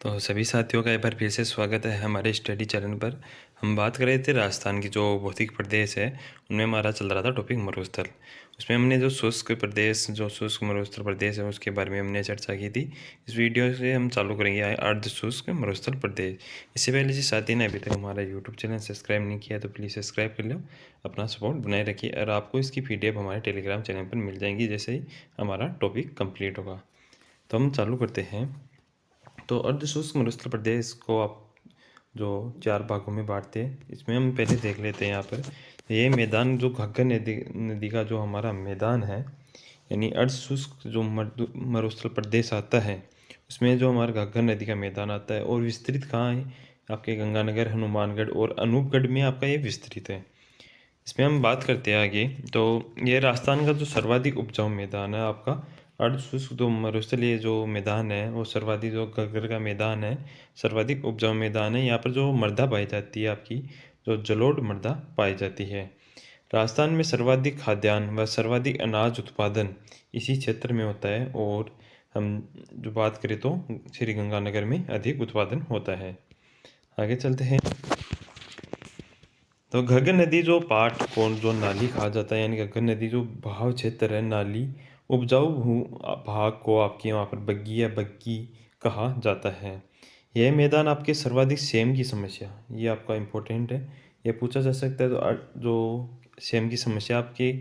तो सभी साथियों का एक बार फिर से स्वागत है हमारे स्टडी चैनल पर। हम बात कर रहे थे राजस्थान की जो भौतिक प्रदेश है, उनमें हमारा चल रहा था टॉपिक मरुस्थल। उसमें हमने जो शुष्क प्रदेश, जो शुष्क मरुस्थल प्रदेश है, उसके बारे में हमने चर्चा की थी। इस वीडियो से हम चालू करेंगे अर्ध शुष्क मरुस्थल प्रदेश। इससे पहले जिस साथी ने अभी तक हमारा यूट्यूब चैनल सब्सक्राइब नहीं किया तो प्लीज़ सब्सक्राइब कर लो, अपना सपोर्ट बनाए रखिए। और आपको इसकी PDF हमारे टेलीग्राम चैनल पर मिल जाएंगी जैसे ही हमारा टॉपिक कंप्लीट होगा। तो हम चालू करते हैं। तो अर्धशुष्क मरुस्थल प्रदेश को आप जो 4 भागों में बांटते हैं, इसमें हम पहले देख लेते हैं। यहाँ पर ये मैदान जो घग्गर नदी का जो हमारा मैदान है, यानी अर्धशुष्क जो मरुस्थल प्रदेश आता है, उसमें जो हमारा घग्गर नदी का मैदान आता है। और विस्तृत कहाँ है? आपके गंगानगर, हनुमानगढ़ और अनूपगढ़ में आपका ये विस्तृत है। इसमें हम बात करते हैं आगे। तो ये राजस्थान का जो सर्वाधिक उपजाऊ मैदान है आपका अर्धशुष्क जो मरुस्थलीय जो मैदान है, वो सर्वाधिक जो घग्गर का मैदान है, सर्वाधिक उपजाऊ मैदान है। यहाँ पर जो मृदा पाई जाती है आपकी, जो जलोढ़ मृदा पाई जाती है। राजस्थान में सर्वाधिक खाद्यान्न व सर्वाधिक अनाज उत्पादन इसी क्षेत्र में होता है। और हम जो बात करें तो श्री गंगानगर में अधिक उत्पादन होता है। आगे चलते हैं। तो घग्गर नदी जो पाट को जो नाली कहा जाता है, यानी घग्गर नदी जो बहाव क्षेत्र है, नाली उपजाऊ भू भाग को आपके वहाँ पर बग्गी या बग्गी कहा जाता है। यह मैदान आपके सर्वाधिक सेम की समस्या, ये आपका इम्पोर्टेंट है, ये पूछा जा सकता है। तो जो सेम की समस्या आपके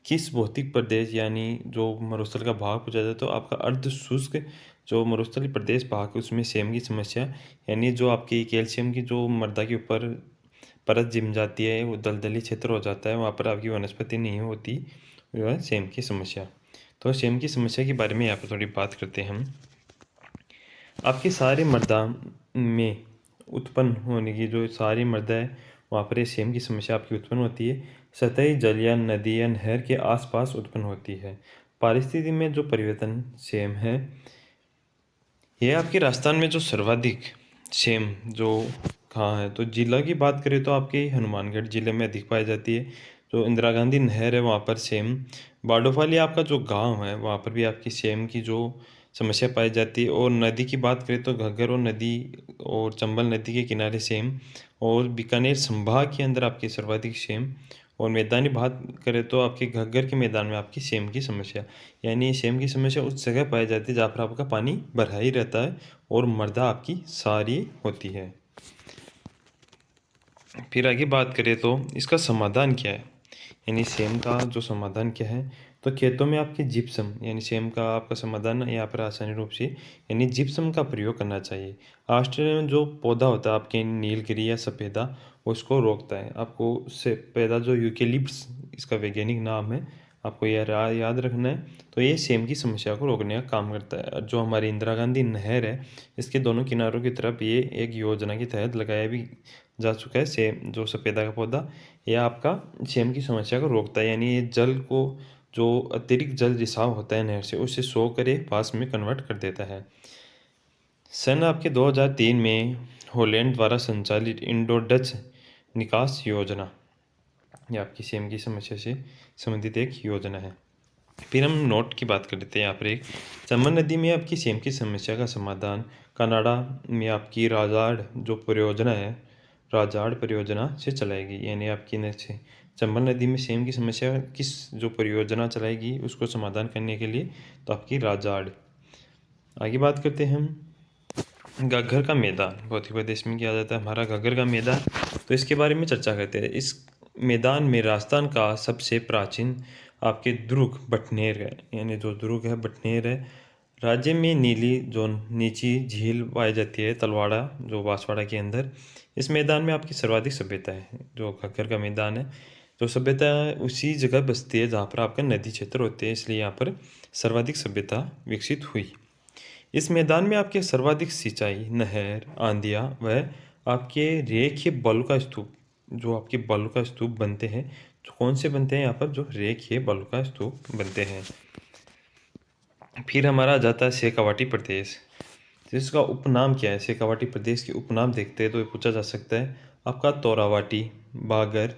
किस भौतिक प्रदेश यानी जो मरुस्थल का भाग पूछा जाए तो आपका अर्ध शुष्क जो मरुस्थलीय प्रदेश भाग है, उसमें सेम की समस्या, यानी जो आपकी कैल्शियम की जो मृदा के ऊपर परत जम जाती है, वो दलदली क्षेत्र हो जाता है, वहाँ पर आपकी वनस्पति नहीं होती, जो है सेम की समस्या। तो सेम की समस्या के बारे में यहाँ पर थोड़ी बात करते हैं हम। आपकी सारी मृदा में उत्पन्न होने की जो सारी मृदा है, वहाँ पर ये सेम की समस्या आपकी उत्पन्न होती है। सतही जल या नदी या नहर के आसपास उत्पन्न होती है। पारिस्थिति में जो परिवर्तन सेम है, यह आपके राजस्थान में जो सर्वाधिक सेम जो कहाँ है, तो जिला की बात करें तो आपके हनुमानगढ़ जिले में अधिक पाई जाती है। जो इंदिरा गांधी नहर है वहाँ पर सेम। बाडोफाली आपका जो गांव है, वहाँ पर भी आपकी सेम की जो समस्या पाई जाती है। और नदी की बात करें तो घग्गर और नदी और चंबल नदी के किनारे सेम। और बीकानेर संभाग के अंदर आपकी सर्वाधिक सेम। और मैदानी बात करें तो आपके घग्गर के मैदान में आपकी सेम की समस्या, यानी सेम की समस्या उस जगह पाई जाती है जहाँ पर आपका पानी भरा ही रहता है और मृदा आपकी सारी होती है। फिर आगे बात करें तो इसका समाधान क्या है, यानी सेम का जो समाधान क्या है, तो खेतों में आपके जिप्सम, यानी सेम का आपका समाधान यहाँ पर आसानी रूप से, यानी जिप्सम का प्रयोग करना चाहिए। ऑस्ट्रेलिया में जो पौधा होता है आपके नीलगिरी या सफ़ेदा, उसको रोकता है। आपको सफ़ेदा जो यूकेलिप्टस इसका वैज्ञानिक नाम है, आपको यह याद रखना है। तो ये सेम की समस्या को रोकने का काम करता है। जो हमारी इंदिरा गांधी नहर है, इसके दोनों किनारों की तरफ ये एक योजना के तहत लगाया भी जा चुका है। सेम जो सफ़ेदा का पौधा, यह आपका सेम की समस्या को रोकता है, यानी ये जल को जो अतिरिक्त जल रिसाव होता है नहर से, उसे सो करे पास में कन्वर्ट कर देता है। सन आपके 2003 में हॉलैंड द्वारा संचालित इंडो डच निकास योजना, यह आपकी सेम की समस्या से संबंधित एक योजना है। फिर हम नोट की बात कर लेते हैं। यहाँ पर एक चंबल नदी में आपकी सेम की समस्या का समाधान कनाडा में आपकी राजाड़ जो परियोजना है, राजाड़ परियोजना से चलाएगी। यानी आपकी से चंबल नदी में सेम की समस्या किस जो परियोजना चलाएगी उसको समाधान करने के लिए, तो आपकी राजाड़। आगे बात करते हैं हम घग्गर का मैदान, भौतिक प्रदेश में किया जाता है हमारा घग्गर का मैदान। तो इसके बारे में चर्चा करते हैं। इस मैदान में राजस्थान का सबसे प्राचीन आपके दुर्ग बटनेर है, यानी जो दुर्ग है बटनेर है। राज्य में नीली जो नीची झील पाई जाती है, तलवाड़ा जो बांसवाड़ा के अंदर। इस मैदान में आपकी सर्वाधिक सभ्यता है, जो घग्गर का मैदान है। जो सभ्यता उसी जगह बसती है जहाँ पर आपका नदी क्षेत्र होते हैं, इसलिए यहाँ पर सर्वाधिक सभ्यता विकसित हुई। इस मैदान में आपके सर्वाधिक सिंचाई, नहर, आंधियाँ व आपके रेखीय बालू का स्तूप, जो आपके बालू का स्तूप बनते हैं, जो कौन से बनते हैं यहाँ पर, जो रेखीय बालू का स्तूप बनते हैं। फिर हमारा आ जाता है शेखावाटी प्रदेश, जिसका उपनाम क्या है। शेखावाटी प्रदेश के उपनाम देखते हैं तो ये पूछा जा सकता है आपका तोरावाटी, बागर,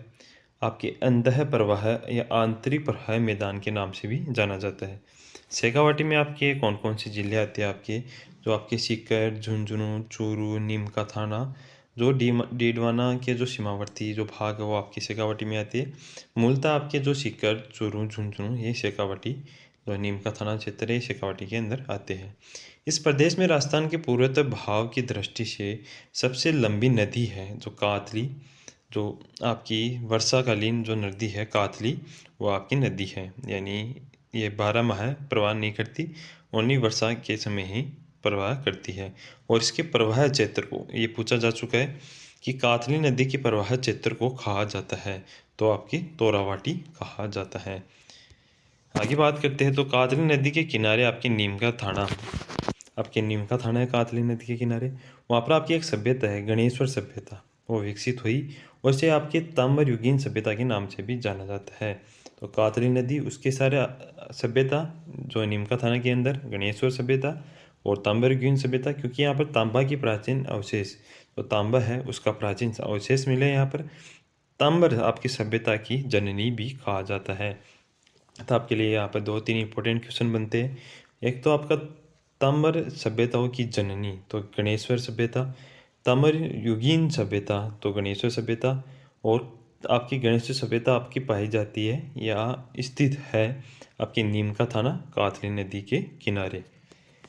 आपके अंतः प्रवाह या आंतरिक प्रवाह मैदान के नाम से भी जाना जाता है। शेखावाटी में आपके कौन कौन से जिले आते हैं, आपके जो आपके सीकर, झुंझुनू, चूरू, नीम का थाना, जो डीडवाना के जो सीमावर्ती जो भाग है वो आपकी शेखावाटी में आती है। मूलतः आपके जो सीकर, चूरू, झुंझुनू ये शेखावाटी, जो नीम का थाना क्षेत्र है, ये शेखावाटी के अंदर आते हैं। इस प्रदेश में राजस्थान के पूर्वोत्तर भाग की दृष्टि से सबसे लंबी नदी है जो कातली, जो आपकी वर्षाकालीन जो नदी है कातली, वो आपकी नदी है। यानी ये 12 माह प्रवाह नहीं करती, ओनली वर्षा के समय ही प्रवाह करती है। और इसके प्रवाह क्षेत्र को ये पूछा जा चुका है कि कातली नदी के प्रवाह क्षेत्र को कहा जाता है, तो आपकी तोरावाटी कहा जाता है। आगे बात करते हैं तो कातली नदी के किनारे आपकी नीम का थाना, आपके नीम का थाना है कातली नदी के किनारे। वहाँ पर आपकी एक सभ्यता है गणेश्वर सभ्यता, वो विकसित हुई और इसे आपके ताम्र युगीन सभ्यता के नाम से भी जाना जाता है। तो कातली नदी उसके सारे सभ्यता जो नीम का थाना के अंदर गणेश्वर सभ्यता और ताम्र युगीन सभ्यता, क्योंकि यहाँ पर तांबा की प्राचीन अवशेष, तो तांबा है उसका प्राचीन अवशेष मिले यहाँ पर। ताम्र आपकी सभ्यता की जननी भी कहा जाता है। तो आपके लिए यहाँ पर 2-3 इंपॉर्टेंट क्वेश्चन बनते हैं। एक तो आपका ताम्र सभ्यताओं की जननी तो गणेश्वर सभ्यता, ताम्र युगीन सभ्यता तो गणेश्वर सभ्यता, और आपकी गणेश्वर सभ्यता आपकी पाई जाती है या स्थित है आपकी नीम का थाना कातली नदी के किनारे।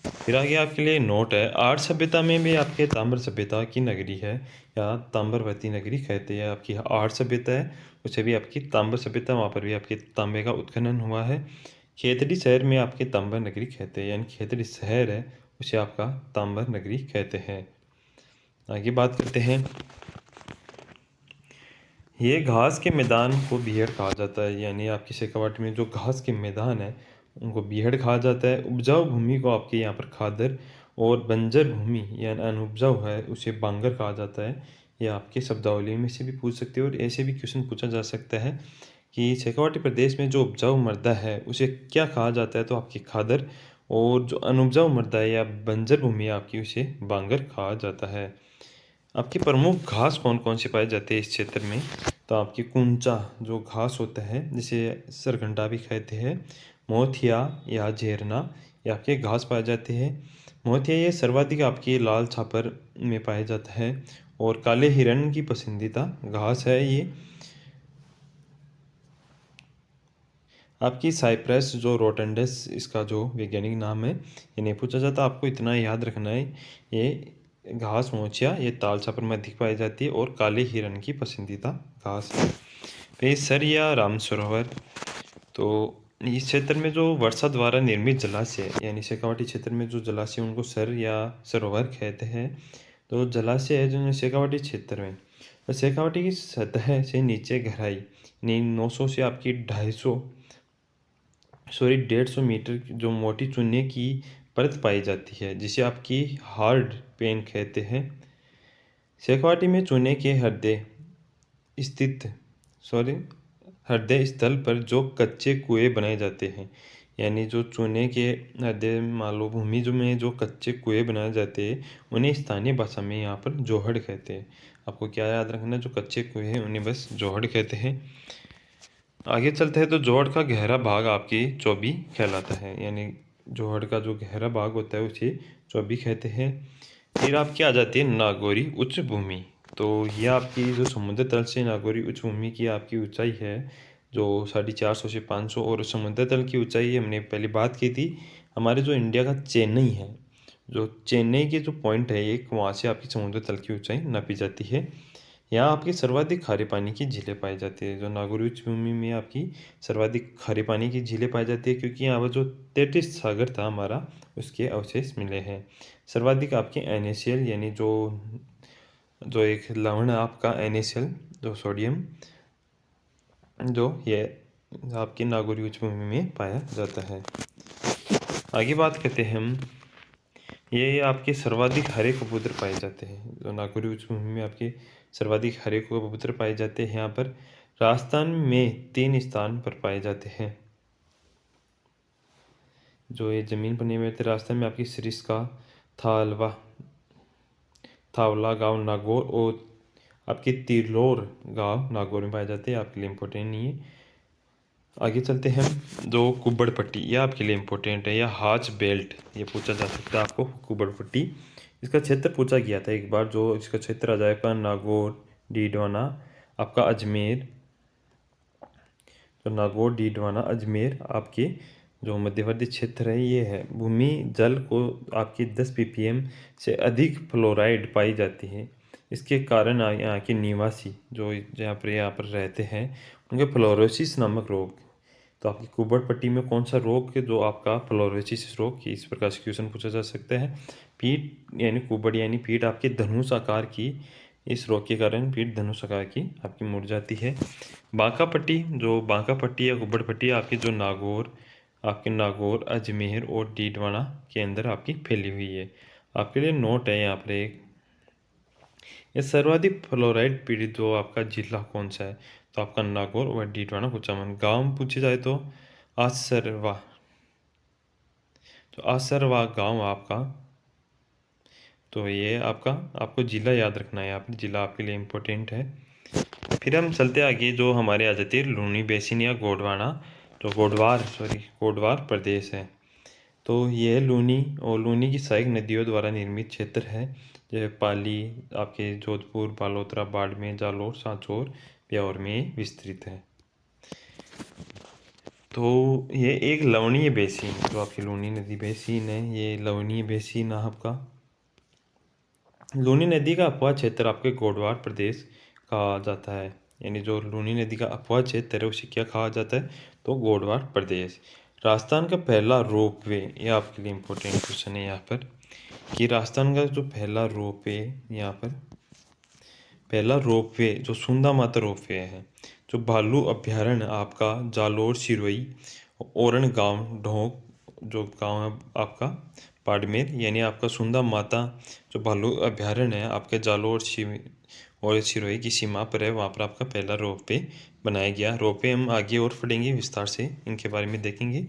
फिर आगे आपके लिए नोट है, आर्य सभ्यता में भी आपके ताम्र सभ्यता की नगरी है या ताम्रवती नगरी कहते हैं। आपकी आर्य सभ्यता है उसे भी आपकी ताम्र सभ्यता, वहाँ पर भी आपके तांबे का उत्खनन हुआ है। खेतड़ी शहर में आपके तांबर नगरी कहते हैं, यानी खेतड़ी शहर है उसे आपका तांबर नगरी कहते हैं। आगे बात करते हैं, ये घास के मैदान को बीहड़ कहा जाता है, यानी आपकी शेखावाटी में जो घास के मैदान है उनको बीहड़ कहा जाता है। उपजाऊ भूमि को आपके यहाँ पर खादर, और बंजर भूमि यानी अनुपजाऊ है उसे बांगर कहा जाता है। ये आपके शब्दावली में से भी पूछ सकते हो और ऐसे भी क्वेश्चन पूछा जा सकता है कि शेखावाटी प्रदेश में जो उपजाऊ मृदा है उसे क्या कहा जाता है, तो आपकी खादर, और जो अनुपजाऊ मृदा है या बंजर भूमि है आपकी उसे बांगर कहा जाता है। आपकी प्रमुख घास कौन कौन से पाए जाते हैं इस क्षेत्र में, तो आपकी कुंचा जो घास होता है जिसे सरगंडा भी कहते हैं, मोथिया या झेरना, ये आपके घास पाए जाते हैं। मोथिया ये सर्वाधिक आपकी लाल छापर में पाया जाता है और काले हिरण की पसंदीदा घास है ये। आपकी साइप्रस जो रोटेंडस इसका जो वैज्ञानिक नाम है ये नहीं पूछा जाता, आपको इतना याद रखना है, ये घास मोचिया ये ताल छापर में अधिक पाई जाती है और काले हिरण की पसंदीदा घास है। फिर सर या राम सरोवर, तो इस क्षेत्र में जो वर्षा द्वारा निर्मित जलाशय यानी शेखावाटी क्षेत्र में जो जलाशय उनको सर या सरोवर कहते हैं। तो जलाशय है जो शेखावाटी क्षेत्र में, तो शेखावाटी की सतह से नीचे गहराई यानी 900 से आपकी 150 मीटर जो मोटी चूने की परत पाई जाती है जिसे आपकी हार्ड पेन कहते हैं। शेखावाटी में चूने के हृदय स्थल पर जो कच्चे कुएं बनाए जाते हैं, यानी जो चूने के हृदय मालूभूमि जो में जो कच्चे कुएं बनाए जाते हैं उन्हें स्थानीय भाषा में यहाँ पर जोहड़ कहते हैं। आपको क्या याद रखना, जो कच्चे कुएं हैं उन्हें बस जोहड़ कहते हैं। आगे चलते हैं तो जोहड़ का गहरा भाग आपकी चौबी कहलाता है, यानी जोहड़ का जो गहरा भाग होता है उसे चौबी कहते हैं। फिर आपकी आ जाती है नागौरी उच्च भूमि, तो यह आपकी जो समुद्र तल से नागौरी उच्च भूमि की आपकी ऊंचाई है जो 450 से 500, और समुद्र तल की ऊंचाई हमने पहले बात की थी हमारे जो इंडिया का चेन्नई है, जो चेन्नई के जो पॉइंट है एक वहाँ से आपकी समुद्र तल की ऊंचाई नापी जाती है। यहाँ आपकी सर्वाधिक खारे पानी की झीलें पाई जाती है, जो नागौरी उच्च भूमि में आपकी सर्वाधिक खारे पानी की झीलें पाई जाती है क्योंकि यहाँ पर जो तैतीस सागर था हमारा उसके अवशेष मिले हैं। सर्वाधिक आपके NaCl यानी जो जो एक लवण है आपका NaCl जो सोडियम, जो ये आपकी नागौरी उच्च भूमि में पाया जाता है। आगे बात करते हैं हम, ये आपके सर्वाधिक हरे कबूतर पाए जाते हैं, जो नागौरी उच्च भूमि में आपके सर्वाधिक हरे कबूतर पाए जाते हैं। यहाँ पर राजस्थान में 3 स्थान पर पाए जाते हैं जो ये ज़मीन पर नहीं मिलते। राजस्थान में आपकी सरिस्का, थावला गांव नागौर, और आपकी तिरलोर गांव नागौर में पाए जाते हैं, आपके लिए इम्पोर्टेंट नहीं है। आगे चलते हैं। जो कुब्बड़ पट्टी, यह आपके लिए इम्पोर्टेंट है, या हाच बेल्ट, ये पूछा जा सकता है आपको। कुब्बड़ पट्टी, इसका क्षेत्र पूछा गया था एक बार। जो इसका क्षेत्र आ जाएगा नागौर, डीडवाना, आपका अजमेर। तो नागौर, डीडवाना, अजमेर आपके जो मध्यवर्ती क्षेत्र है ये है। भूमि जल को आपकी 10 ppm से अधिक फ्लोराइड पाई जाती है। इसके कारण यहाँ के निवासी जो यहाँ पर रहते हैं उनके फ्लोरोसिस नामक रोग। तो आपकी कुब्बड़ पट्टी में कौन सा रोग है जो आपका फ्लोरोसिस रोग, इस प्रकार से क्वेश्चन पूछा जा सकता है। पीठ यानी कुब्बड़ यानी पीठ आपके धनुष आकार की, इस रोग के कारण पीठ धनुष आकार की आपकी मुड़ जाती है। बांका पट्टी, जो बांका पट्टी या कुब्बड़ पट्टी आपकी जो आपके नागौर, अजमेर और डीडवाना के अंदर आपकी फैली हुई है। आपके लिए नोट है यहाँ पर एक, ये सर्वाधिक फ्लोराइड पीड़ित जो आपका जिला कौन सा है, तो आपका नागौर और डीडवाना कुचामन। गांव पूछे जाए तो आसरवा, तो आसरवा गांव आपका, तो ये आपको जिला याद रखना है, यहाँ पर जिला आपके लिए इम्पोर्टेंट है। फिर हम चलते आगे, जो हमारे आ जाती है लूनी बेसिन या गोंडवाना, जो गोंडवार प्रदेश है। तो ये लूनी और लूनी की सहायक नदियों द्वारा निर्मित क्षेत्र है। जैसे पाली आपके जोधपुर, बालोतरा, बाड़मेर, जालौर, सांचौर, ब्यावर में विस्तृत है। तो ये एक लवणीय बेसिन, जो आपकी लूनी नदी बेसिन है, ये लवणीय बेसिन आपका। लूनी नदी का अपवाह क्षेत्र आपके गोंडवार प्रदेश कहा जाता है। यानी जो लूनी नदी का अपवाह क्षेत्र है उसे क्या कहा जाता है, तो गोंडवार प्रदेश। राजस्थान का पहला रोपवे, यह आपके लिए इम्पोर्टेंट क्वेश्चन है यहाँ पर, कि राजस्थान का जो पहला रोपवे, यहाँ पर पहला रोपवे जो सुंदा माता रोपवे है, जो भालू अभ्यारण्य आपका जालोर, सिरोही, ओरण गांव, ढोक जो गांव है आपका बाड़मेर, यानी आपका सुंदा माता जो भालू अभ्यारण्य है आपके जालोर और सिरोही की सीमा पर है, वहाँ पर आपका पहला रोपवे बनाया गया। रोपवे हम आगे और पढ़ेंगे विस्तार से, इनके बारे में देखेंगे।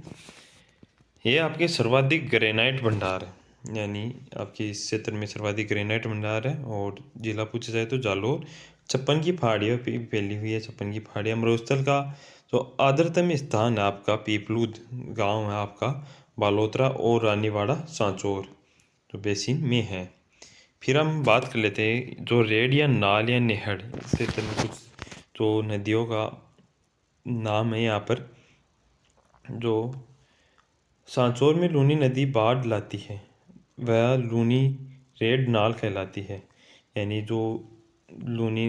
ये आपके सर्वाधिक ग्रेनाइट भंडार है, यानी आपके इस क्षेत्र में सर्वाधिक ग्रेनाइट भंडार है। और जिला पूछा जाए तो जालोर। 56 की पहाड़ियों पे फैली हुई है, 56 की पहाड़ियाँ। मरुस्थल का जो आर्द्रतम स्थान है आपका पीपलूद गांव है आपका, बालोतरा और रानीवाड़ा, सांचौर जो बेसिन में है। फिर हम बात कर लेते हैं जो रेड या नाल या नेहड़, इस क्षेत्र में कुछ जो नदियों का नाम है यहाँ पर। जो सांचौर में लूनी नदी बाढ़ लाती है वह लूनी रेड नाल कहलाती है। यानी जो लूनी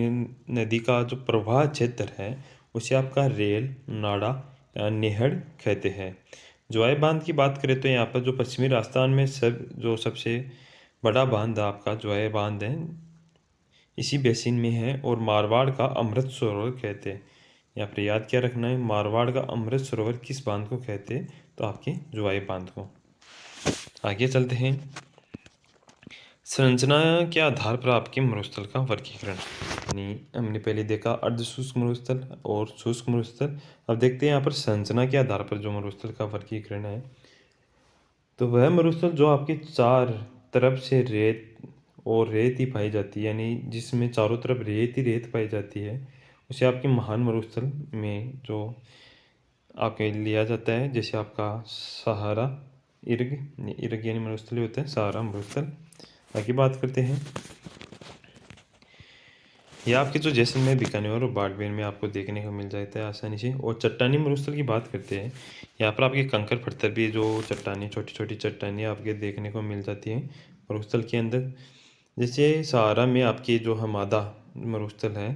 नदी का जो प्रवाह क्षेत्र है उसे आपका रेल, नाड़ा या नेहड़ कहते हैं। ज्वाय बांध की बात करें तो यहाँ पर जो पश्चिमी राजस्थान में सबसे बड़ा बांध आपका ज्वाय बांध है, इसी बेसिन में है। और मारवाड़ का अमृत सरोवर कहते हैं। यहाँ पर याद क्या रखना है, मारवाड़ का अमृत सरोवर किस बांध को कहते हैं, तो आपके ज्वाय बांध को। आगे चलते हैं। संरचना के आधार पर आपके मरुस्थल का वर्गीकरण, यानी हमने पहले देखा अर्ध शुष्क मरुस्थल और शुष्क मरुस्थल। अब देखते हैं यहाँ पर संरचना के आधार पर जो मरुस्थल का वर्गीकरण है, तो वह मरुस्थल जो आपके चार तरफ से रेत और रेत ही पाई जाती है, यानी जिसमें चारों तरफ रेत ही रेत पाई जाती है, उसे आपके महान मरुस्थल में जो आपके लिया जाता है। जैसे आपका सहारा इर्ग यानी मरुस्थल होता है, सहारा मरुस्थल। आगे बात करते हैं। यह आपके जो जैसलमेर, बीकानेर और बाड़मेर में आपको देखने को मिल जाता है आसानी से। और चट्टानी मरुस्थल की बात करते हैं, यहाँ पर आपके कंकर पत्थर भी जो चट्टानी, छोटी छोटी चट्टानी आपके देखने को मिल जाती हैं मरुस्थल के अंदर। जैसे सहारा में आपकी जो हमादा मरुस्थल है,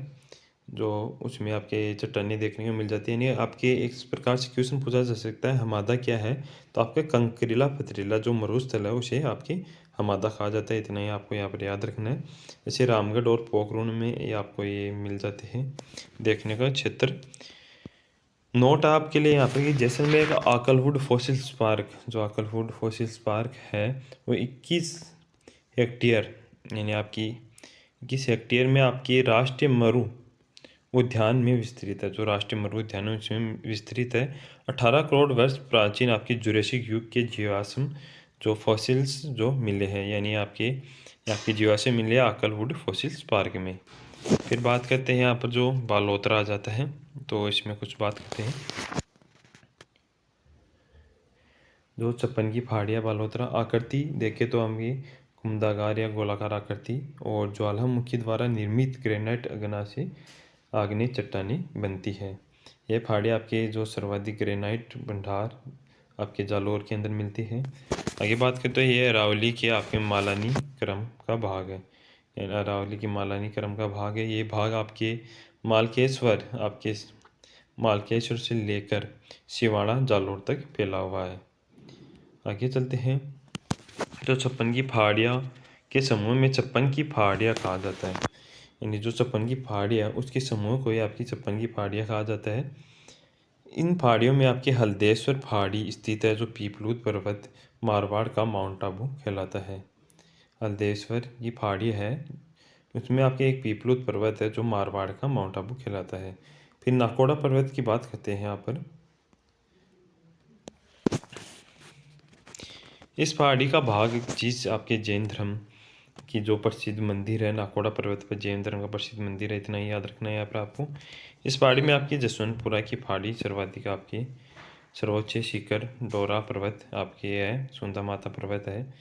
जो उसमें आपके चट्टानी देखने को मिल जाती है। यानी आपके एक प्रकार से क्वेश्चन पूछा जा सकता है हमादा क्या है, तो आपका कंकरीला पथरीला जो मरुस्थल है उसे आपके हमादा कहा जाता है। इतना ही आपको यहाँ पर याद रखना है। जैसे रामगढ़ और पोखरण में ये आपको ये मिल जाते हैं देखने का क्षेत्र। नोट आपके लिए यहाँ पर कि जैसलमेर का आकलवुड फॉसिल्स पार्क, जो आकलवुड फॉसिल्स पार्क है वो 21 हेक्टेयर, यानी आपकी 21 हेक्टेयर में आपकी राष्ट्रीय मरु उद्यान में विस्तृत है। जो राष्ट्रीय मरु उद्यान है उसमें विस्तृत है। 18 करोड़ वर्ष प्राचीन आपकी जुरासिक युग के जीवाश्म जो फॉसिल्स जो मिले हैं, यानी आपके जीवाश्म मिले आकलवुड फॉसिल्स पार्क में। फिर बात करते हैं यहाँ पर जो बालोतरा आ जाता है, तो इसमें कुछ बात करते हैं। जो छप्पन की पहाड़ियाँ बालोतरा आकृति देखें तो हम ये कुंदागार या गोलाकार आकृति और ज्वालामुखी द्वारा निर्मित ग्रेनाइट अगना से आग्नेय चट्टानी बनती है। यह पहाड़ियाँ आपके जो सर्वाधिक ग्रेनाइट भंडार आपके जालौर के अंदर मिलती है। आगे बात करते हैं, ये अरावली के आपके मालानी क्रम का भाग है। अरावली की मालानी क्रम का भाग है। ये भाग आपके मालकेश्वर से लेकर सिवाड़ा जालौर तक फैला हुआ है। आगे चलते हैं, तो छप्पन की पहाड़ियाँ के समूह में छप्पन की पहाड़ियाँ कहा जाता है। यानी जो छप्पन की पहाड़ियाँ उसके समूह को ही आपकी छप्पन की पहाड़ियाँ कहा जाता है। इन पहाड़ियों में आपके हल्देश्वर पहाड़ी स्थित है, जो पीपलूद पर्वत मारवाड़ का माउंट आबू कहलाता है। हल्देश्वर की पहाड़ी है, उसमें आपके एक पीपलूद पर्वत है जो मारवाड़ का माउंट आबू कहलाता है। फिर नाकोड़ा पर्वत की बात करते हैं यहाँ पर। इस पहाड़ी का भाग जिस आपके जैन धर्म की जो प्रसिद्ध मंदिर है, नाकोड़ा पर्वत पर जैन धर्म का प्रसिद्ध मंदिर है, इतना ही याद रखना है यहाँ पर आपको। इस पहाड़ी में आपकी जसवंतपुरा की पहाड़ी सर्वाधिक आपकी सर्वोच्च शिखर डोरा पर्वत आपकी है, सुंदा माता पर्वत है,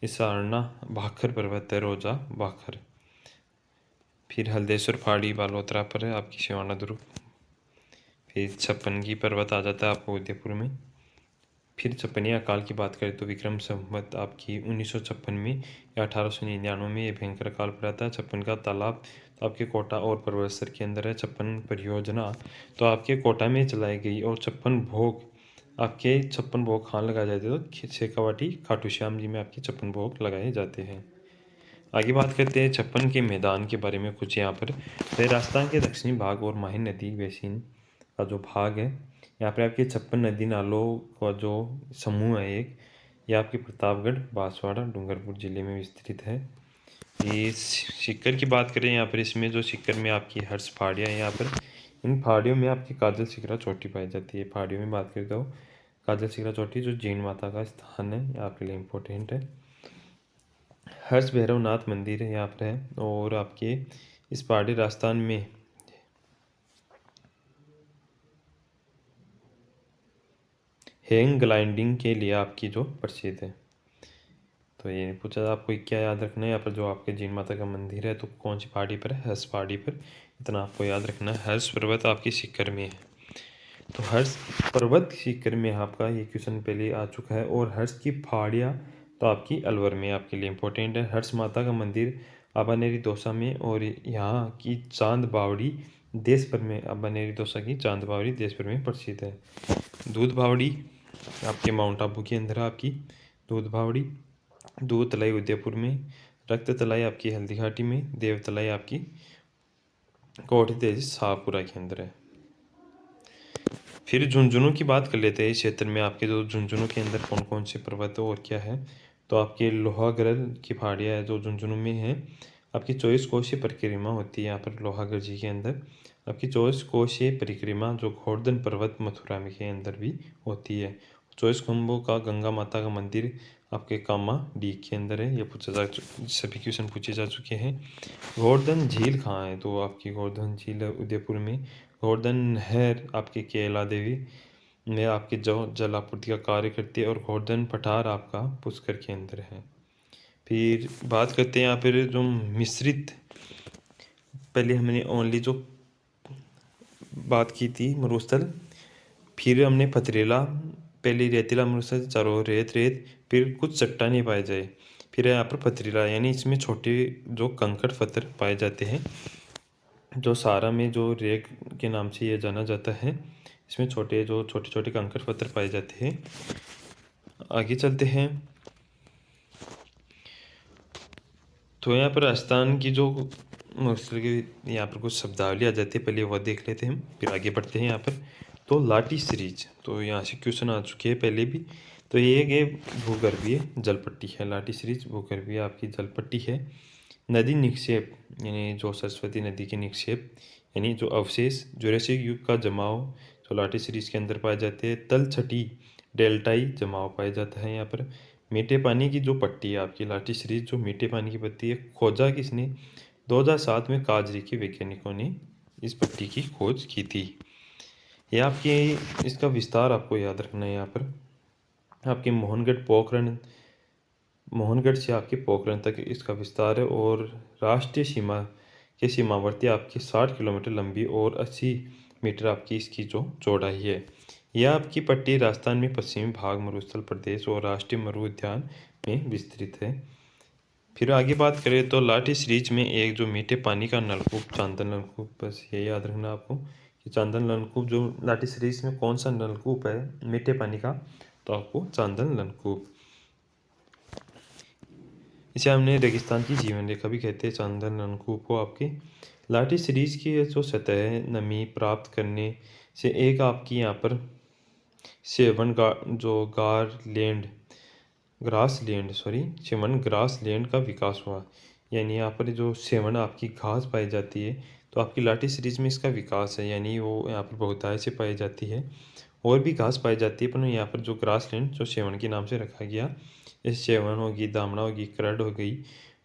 इस सारना भाखर पर्वत है, रोजा भाखर। फिर हल्देश्वर पहाड़ी बालोतरा पर है आपकी सिवाना दुर्ग। फिर छप्पनगी पर्वत आ जाता है आपको उदयपुर में। फिर छप्पनिया अकाल की बात करें तो विक्रम संवत आपकी 1956 में या 1899 में ये भयंकर अकाल पड़ा था। छप्पन का तालाब तो आपके कोटा और परवसर के अंदर है। छप्पन परियोजना तो आपके कोटा में चलाई गई और छप्पन भोग कहाँ लगाए जाते हैं, तो शेखावाटी खाटू श्याम जी में आपके छप्पन भोग लगाए जाते हैं। आगे बात करते हैं छप्पन के मैदान के बारे में कुछ यहाँ पर। तो राजस्थान के दक्षिणी भाग और माही नदी बेसिन का जो भाग है, यहाँ पर आपके छप्पन नदी नालों का जो समूह है एक, ये आपके प्रतापगढ़ बांसवाड़ा डूंगरपुर जिले में विस्तृत है। ये सिक्कर की बात करें यहाँ पर, इसमें जो सिक्कर में आपकी हर्ष पहाड़ियाँ हैं यहाँ पर, इन पहाड़ियों में आपकी काजल शिखरा चोटी पाई जाती है। पहाड़ियों में बात करें तो काजल शिखरा चोटी जो जैन माता का स्थान है, ये आपके लिए इम्पोर्टेंट है। हर्ष भैरवनाथ मंदिर है यहाँ पर है, और आपके इस पहाड़ी राजस्थान में हैंग ग्लाइडिंग के लिए आपकी जो प्रसिद्ध है। तो ये पूछा आपको क्या याद रखना है यहाँ पर, जो आपके जैन माता का मंदिर है तो कौन सी पहाड़ी पर है, हर्ष पहाड़ी पर, इतना आपको याद रखना है। हर्ष पर्वत आपकी शिखर में है, तो हर्ष पर्वत शिखर में आपका ये क्वेश्चन पहले आ चुका है। और हर्ष की पहाड़ियाँ तो आपकी अलवर में आपके लिए इम्पोर्टेंट है। हर्ष माता का मंदिर अबानेरी दौसा में, और यहाँ की चांद बावड़ी देश भर में, अबानेरी दौसा की चांद बावड़ी देश भर में प्रसिद्ध है। दूध बावड़ी आपके माउंट आबू के अंदर आपकी दूध बावड़ी, दूध तलाई उदयपुर में, रक्त तलाई आपकी हल्दी घाटी में, देव तलाई आपकी कोठी तेजी शाहपुरा के अंदर है। फिर झुंझुनू की बात कर लेते हैं। इस क्षेत्र में आपके जो झुंझुनू के अंदर कौन कौन से पर्वत है और क्या है, तो आपके लोहागढ़ की पहाड़ियाँ है जो झुंझुनू में है। आपकी 24 कोशीय परिक्रमा होती है यहाँ पर लोहागढ़ जी के अंदर। आपकी 24 कोशीय परिक्रमा जो गोवर्धन पर्वत मथुरा में के अंदर भी होती है। 24 खम्भों का गंगा माता का मंदिर आपके कामा डी के अंदर है। ये सभी क्वेश्चन पूछे जा चुके हैं। गोवर्धन झील कहाँ है, तो आपकी गोवर्धन झील उदयपुर में। गोवर्धन नहर आपके केला देवी में आपके जल आपूर्ति का कार्य करती है, और गोवर्धन पठार आपका पुष्कर के अंदर है। फिर बात करते हैं यहाँ पर जो मिश्रित, पहले हमने ओनली जो बात की थी मरुस्थल, फिर हमने पथरीला, पहले रेतीला मरुस्थल चारों ओर रेत रेत, फिर कुछ चट्टानें पाए जाए, फिर यहाँ पर पथरीला, यानी इसमें छोटे जो कंकड़ पत्थर पाए जाते हैं, जो सारा में जो रेक के नाम से यह जाना जाता है। इसमें छोटे छोटे कंकड़ पत्थर पाए जाते हैं। आगे चलते हैं, तो यहाँ पर राजस्थान की जो मरुस्थल की यहाँ पर कुछ शब्दावली आ जाती है, पहले वह देख लेते हैं हम, फिर आगे बढ़ते हैं। यहाँ पर तो लाटी सीरीज, तो यहाँ से क्वेश्चन आ चुके हैं पहले भी। तो ये एक भूगर्भीय जलपट्टी है, लाटी सीरीज भूगर्भीय आपकी जलपट्टी है। नदी निक्षेप, यानी जो सरस्वती नदी के निक्षेप, यानी जो अवशेष जुरासिक युग का जमाव जो लाटी सीरीज के अंदर पाए जाते हैं। तलछटी डेल्टाई जमाव पाया जाता है यहाँ पर। मीठे पानी की जो पट्टी है आपकी लाटी सीरीज, जो मीठे पानी की पट्टी है, खोजा किसने, 2007 में काजरी के वैज्ञानिकों ने इस पट्टी की खोज की थी। यह आपकी, इसका विस्तार आपको याद रखना है यहाँ पर। आपके मोहनगढ़ से आपके पोखरण तक इसका विस्तार है और राष्ट्रीय सीमा के सीमावर्ती आपकी 60 किलोमीटर लंबी और 80 मीटर आपकी इसकी जो चौड़ाई है। यह आपकी पट्टी राजस्थान में पश्चिमी भाग मरुस्थल प्रदेश और राष्ट्रीय मरु उद्यान में विस्तृत है। फिर आगे बात करें तो लाठी सीरीज में एक जो मीठे पानी का नलकूप चांदन नलकूप, बस ये याद रखना आपको कि चांदन नलकूप जो लाठी सीरीज में कौन सा नलकूप है मीठे पानी का, तो आपको चांदन नलकूप। इसे हमने रेगिस्तान की जीवन रेखा भी कहते हैं चांदन नलकूप को। आपके लाठी सीरीज की जो सतह है नमी प्राप्त करने से एक आपकी यहाँ पर सेवन ग्रास लैंड का विकास हुआ। यानी यहाँ पर जो सेवन आपकी घास पाई जाती है तो आपकी लाठी सीरीज में इसका विकास है, यानी वो यहाँ पर बहुतायत से पाई जाती है। और भी घास पाई जाती है पर यहाँ पर जो ग्रास लैंड जो सेवन के नाम से रखा गया, जैसे सेवन होगी, दामना होगी, करड हो गई,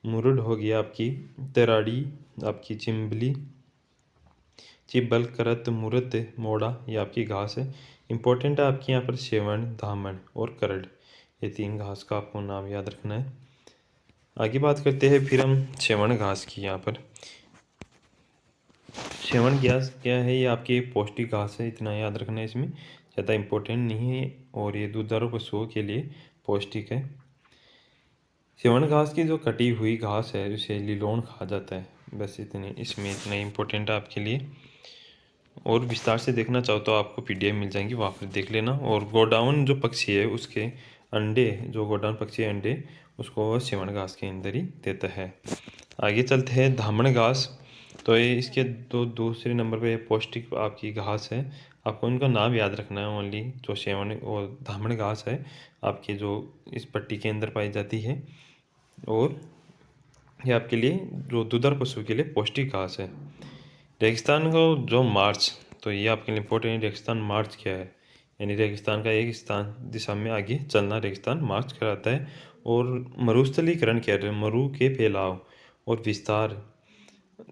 मुरुड हो गया, आपकी तराड़ी, आपकी चिम्बली, चिब्बल, करत, मुरत, मोड़ा, ये आपकी घास है। इंपॉर्टेंट है आपकी यहाँ पर सेवन, धामन और करड, ये 3 घास का आपको नाम याद रखना है। आगे बात करते हैं फिर हम सेवन घास की। यहाँ पर सेवन घास क्या है, ये आपकी पौष्टिक घास है, इतना याद रखना है, इसमें ज़्यादा इम्पोर्टेंट नहीं है और ये दूधारू पशुओं के लिए पौष्टिक है। सेवन घास की जो कटी हुई घास है उसे लिलोन कहा जाता है। बस इतने इसमें इतना इम्पोर्टेंट है आपके लिए। और विस्तार से देखना चाहो तो आपको पीडीएफ मिल जाएंगी, वहाँ पर देख लेना। और गोडाउन जो पक्षी है उसके अंडे, जो गोडाउन पक्षी अंडे उसको सेवन घास के अंदर ही देता है। आगे चलते हैं धामण घास। तो ये इसके दूसरे नंबर पे पौष्टिक आपकी घास है, आपको इनका नाम याद रखना है ओनली। जो सेवन और धामण घास है आपकी जो इस पट्टी के अंदर पाई जाती है और ये आपके लिए जो दुधारू पशु के लिए पौष्टिक घास है। रेगिस्तान को जो मार्च, तो ये आपके लिए इम्पोर्टेंट, रेगिस्तान मार्च क्या है, यानी रेगिस्तान का एक स्थान दिशा में आगे चलना रेगिस्तान मार्च कहलाता है। और मरुस्थलीकरण क्या है, मरु के फैलाव और विस्तार,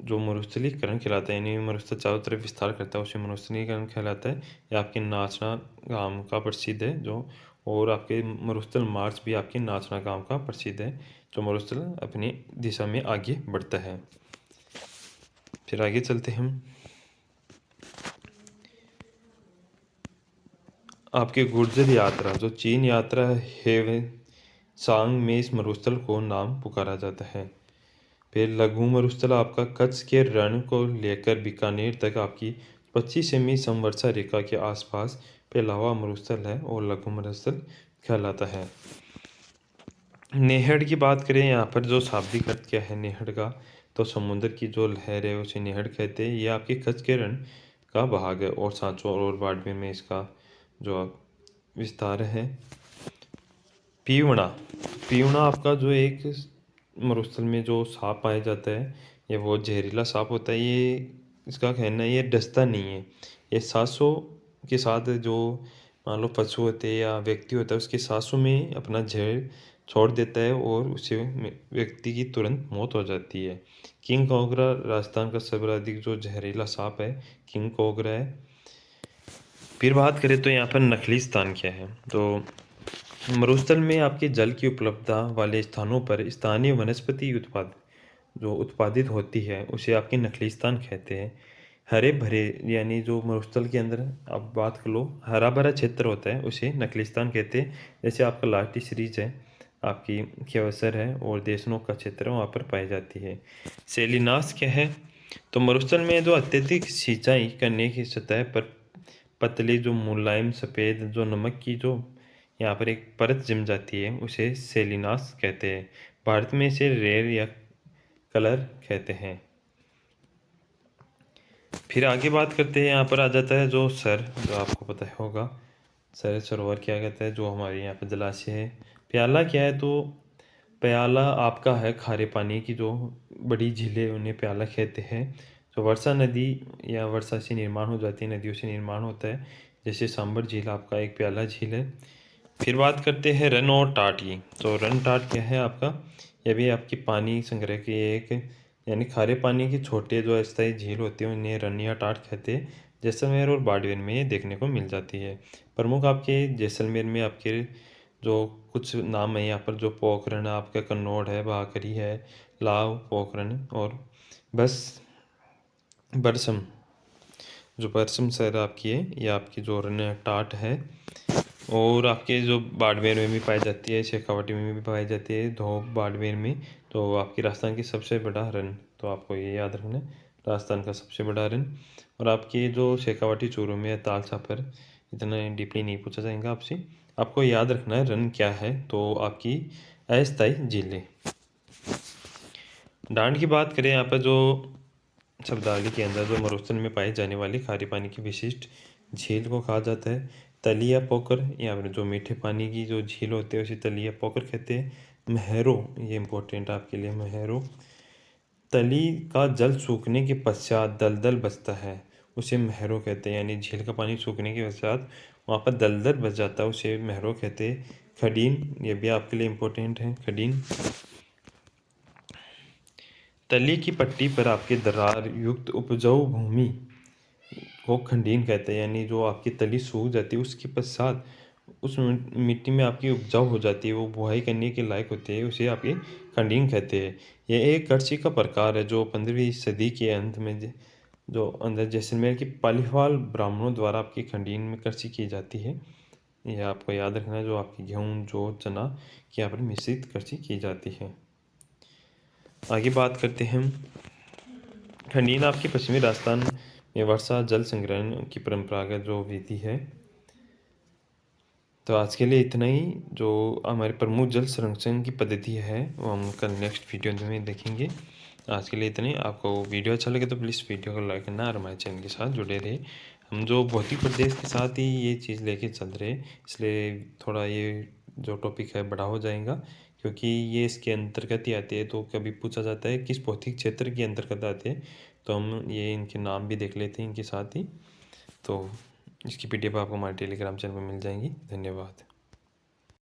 जो मरुस्थलीकरण कहलाता है, यानी मरुस्थल चारों तरफ विस्तार करता है उसे मरुस्थलीकरण कहलाता है। ये आपके नाचना गांव का प्रसिद्ध है जो, और आपके मरुस्थल मार्च भी आपके नाचना गांव का प्रसिद्ध है जो मरुस्थल अपनी दिशा में आगे बढ़ता है। फिर आगे चलते हैं हम आपके गुर्जर यात्रा, जो चीन यात्रा है सांग में इस मरुस्थल को नाम पुकारा जाता है। फिर लघु मरुस्थल आपका कच्छ के रण को लेकर बीकानेर तक आपकी 25 सेमी समवर्षा रेखा के आसपास फैला हुआ मरुस्थल है और लघु मरुस्थल कहलाता है। नेहड़ की बात करें, यहाँ पर जो शाब्दिक अर्थ क्या है नेहड़ का, तो समुद्र की जो लहर है उसे नेहड़ कहते हैं। ये आपके कच्छ के रण का भाग है और सांचौर और बाड़मेर में इसका जो विस्तार है। पीवना, पीवना आपका जो एक मरुस्थल में जो सांप पाया जाता है, ये बहुत जहरीला सांप होता है। ये इसका कहना है ये डसता नहीं है, ये सांसों के साथ जो मान लो पशु होते हैं या व्यक्ति होता है उसके सांसों में अपना जहर छोड़ देता है और उससे व्यक्ति की तुरंत मौत हो जाती है। किंग कोबरा राजस्थान का सर्वाधिक जो जहरीला सांप है किंग कोबरा है। फिर बात करें तो यहाँ पर नखलीस्थान क्या है, तो मरुस्थल में आपके जल की उपलब्धता वाले स्थानों पर स्थानीय वनस्पति जो उत्पादित होती है उसे आपके नखलीस्थान कहते हैं। हरे भरे, यानी जो मरुस्थल के अंदर आप बात कर लो हरा भरा क्षेत्र होता है उसे नखलीस्थान कहते हैं। जैसे आपका लाठी सीरीज है, आपकी केवसर है और देशनोक का क्षेत्र है, वहाँ पर पाई जाती है। सेलिनास क्या है, तो मरुस्थल में जो अत्यधिक सिंचाई करने की सतह पर पतली जो मुलायम सफ़ेद जो नमक की जो यहाँ पर एक परत जम जाती है उसे सेलिनास कहते हैं। भारत में इसे रेर या कलर कहते हैं। फिर आगे बात करते हैं, यहाँ पर आ जाता है जो जो आपको पता होगा सरोवर क्या कहता है, जो हमारे यहाँ पर जलाशय है। प्याला क्या है, तो प्याला आपका है खारे पानी की जो बड़ी झीलें उन्हें प्याला कहते हैं। जो वर्षा नदी या वर्षा से निर्माण हो जाती है, नदियों से निर्माण होता है, जैसे सांबर झील आपका एक प्याला झील है। फिर बात करते हैं रन और टाट की, तो रन टाट क्या है आपका, यह भी आपकी पानी संग्रह की एक, यानी खारे पानी की छोटे जो अस्थायी झील होती है उन्हें रन या टाट कहते हैं। जैसलमेर और बाड़मेर में ये देखने को मिल जाती है। प्रमुख आपके जैसलमेर में आपके जो कुछ नाम है यहाँ पर, जो पोखरण है आपका, कन्नौड़ है, भाकरी है, लाव, पोखरण और बस बरसम। जो बरसम शहर आपकी है, ये आपकी जो रन टाट है। और आपके जो बाड़मेर में भी पाई जाती है, शेखावाटी में भी पाई जाती है, धोब बाड़मेर में। तो आपकी राजस्थान की सबसे बड़ा रन, तो आपको ये याद रखना है, राजस्थान का सबसे बड़ा रन। और आपकी जो शेखावाटी चूरू में है, तालसा पर, इतना डीपली नहीं पूछा जाएगा आपसे, आपको याद रखना है रन क्या है। तो आपकी अस्थायी झीलें। डांड की बात करें, यहाँ पर जो शब्दावली के अंदर जो मरुस्थल में पाई जाने वाली खारे पानी की विशिष्ट झील को कहा जाता है तली या पोकर। या फिर जो मीठे पानी की जो झील होती है उसे तली या पोकर कहते हैं। महेरो, ये इंपॉर्टेंट आपके लिए, महेरो, तली का जल सूखने के पश्चात दलदल बचता है, उसे महेरो कहते हैं। यानी झील का पानी सूखने के पश्चात वहाँ पर दलदल बच जाता है, उसे महेरो कहते हैं। खडीन, ये भी आपके लिए इम्पोर्टेंट है, खडीन, तली की पट्टी पर आपके दरार युक्त उपजाऊ भूमि को खंडीन कहते हैं। यानी जो आपकी तली सूख जाती है उसके पश्चात उस मिट्टी में आपकी उपजाऊ हो जाती है, वो बुआई करने के लायक होती है, उसे आपके खंडीन कहते हैं। यह एक कृषि का प्रकार है जो 15वीं सदी के अंत में जो अंदर जैसलमेर के पालीवाल ब्राह्मणों द्वारा आपकी खंडीन में कृषि की जाती है। यह आपको याद रखना है, जो आपकी गेहूँ, जौ, चना की यहाँ पर मिश्रित कृषि की जाती है। आगे बात करते हैं, खंडीन आपकी पश्चिमी राजस्थान में वर्षा जल संग्रहण की परंपरागत जो विधि है। तो आज के लिए इतना ही। जो हमारे प्रमुख जल संरक्षण की पद्धति है वो हम कल नेक्स्ट वीडियो में देखेंगे। आज के लिए इतना ही। आपको वीडियो अच्छा लगे तो प्लीज़ वीडियो को लाइक करना और हमारे चैनल के साथ जुड़े रहे। हम जो भौतिक प्रदेश के साथ ही ये चीज़ लेके चल रहे, इसलिए थोड़ा ये जो टॉपिक है बड़ा हो जाएगा, क्योंकि ये इसके अंतर्गत ही आते हैं। तो कभी पूछा जाता है किस भौतिक क्षेत्र के अंतर्गत आते हैं, तो हम ये इनके नाम भी देख लेते हैं इनके साथ ही। तो इसकी पीडीएफ आपको हमारे टेलीग्राम चैनल पर मिल जाएंगी। धन्यवाद।